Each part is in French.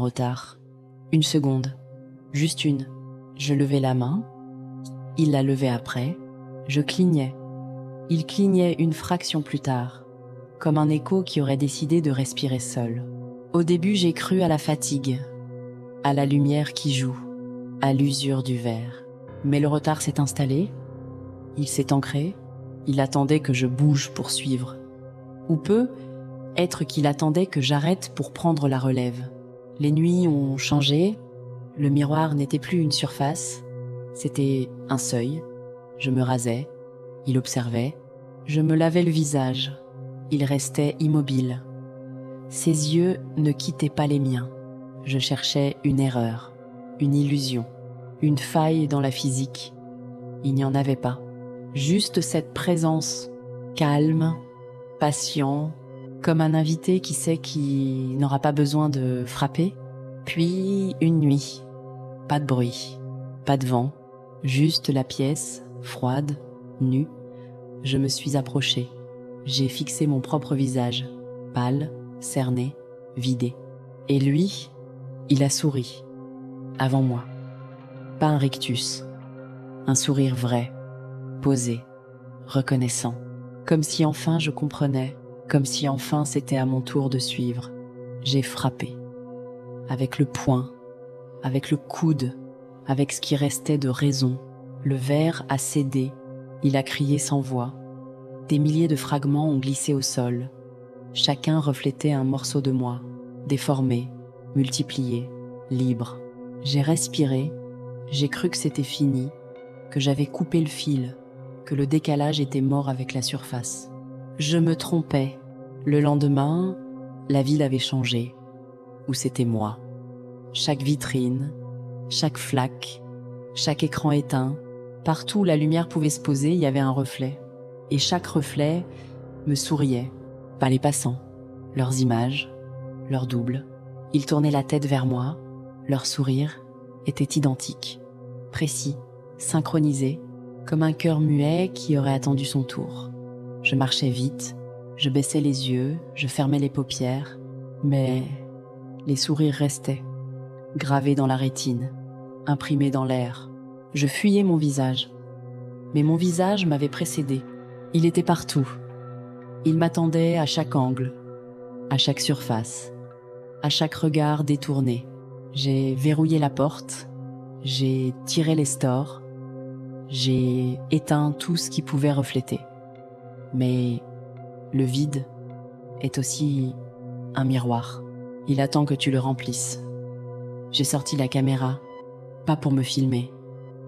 retard. 1 seconde. Juste une. Je levai la main. Il la levait après. Je clignais. Il clignait une fraction plus tard, comme un écho qui aurait décidé de respirer seul. Au début, j'ai cru à la fatigue, à la lumière qui joue, à l'usure du verre. Mais le retard s'est installé, il s'est ancré, il attendait que je bouge pour suivre. Ou peut-être qu'il attendait que j'arrête pour prendre la relève. Les nuits ont changé, le miroir n'était plus une surface, c'était un seuil. Je me rasais, il observait, je me lavais le visage, il restait immobile. Ses yeux ne quittaient pas les miens. Je cherchais une erreur, une illusion, une faille dans la physique. Il n'y en avait pas. Juste cette présence, calme, patient, comme un invité qui sait qu'il n'aura pas besoin de frapper. Puis une nuit, pas de bruit, pas de vent, juste la pièce, froide, nue. Je me suis approchée. J'ai fixé mon propre visage, pâle, cerné, vidé. Et lui, il a souri, avant moi. Pas un rictus, un sourire vrai, posé, reconnaissant. Comme si enfin je comprenais, comme si enfin c'était à mon tour de suivre. J'ai frappé. Avec le poing, avec le coude, avec ce qui restait de raison. Le verre a cédé, il a crié sans voix. Des milliers de fragments ont glissé au sol. Chacun reflétait un morceau de moi, déformé, multiplié, libre. J'ai respiré, j'ai cru que c'était fini, que j'avais coupé le fil, que le décalage était mort avec la surface. Je me trompais. Le lendemain, la ville avait changé, ou c'était moi. Chaque vitrine, chaque flaque, chaque écran éteint, partout où la lumière pouvait se poser, il y avait un reflet. Et chaque reflet me souriait, pas les passants, leurs images, leurs doubles. Ils tournaient la tête vers moi, leur sourire était identique, précis, synchronisé, comme un cœur muet qui aurait attendu son tour. Je marchais vite, je baissais les yeux, je fermais les paupières, mais les sourires restaient, gravés dans la rétine, imprimés dans l'air. Je fuyais mon visage, mais mon visage m'avait précédé. Il était partout. Il m'attendait à chaque angle, à chaque surface, à chaque regard détourné. J'ai verrouillé la porte, j'ai tiré les stores, j'ai éteint tout ce qui pouvait refléter. Mais le vide est aussi un miroir. Il attend que tu le remplisses. J'ai sorti la caméra, pas pour me filmer,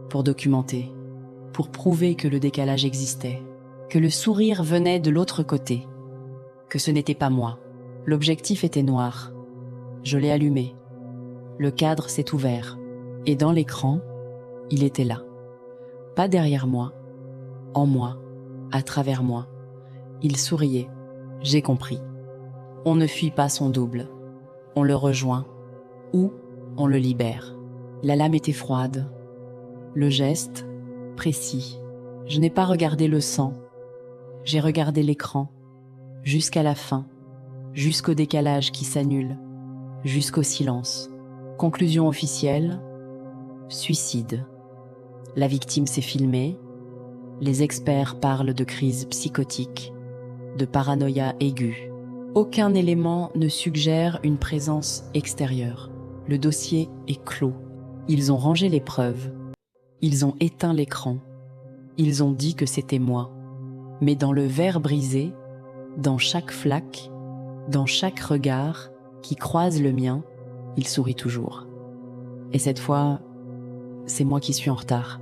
pour documenter, pour prouver que le décalage existait, que le sourire venait de l'autre côté, que ce n'était pas moi. L'objectif était noir. Je l'ai allumé. Le cadre s'est ouvert. Et dans l'écran, il était là. Pas derrière moi, en moi, à travers moi. Il souriait. J'ai compris. On ne fuit pas son double. On le rejoint ou on le libère. La lame était froide. Le geste, précis. Je n'ai pas regardé le sang. J'ai regardé l'écran, jusqu'à la fin, jusqu'au décalage qui s'annule, jusqu'au silence. Conclusion officielle, suicide. La victime s'est filmée, les experts parlent de crise psychotique, de paranoïa aiguë. Aucun élément ne suggère une présence extérieure. Le dossier est clos. Ils ont rangé les preuves, ils ont éteint l'écran, ils ont dit que c'était moi. Mais dans le verre brisé, dans chaque flaque, dans chaque regard qui croise le mien, il sourit toujours. Et cette fois, c'est moi qui suis en retard.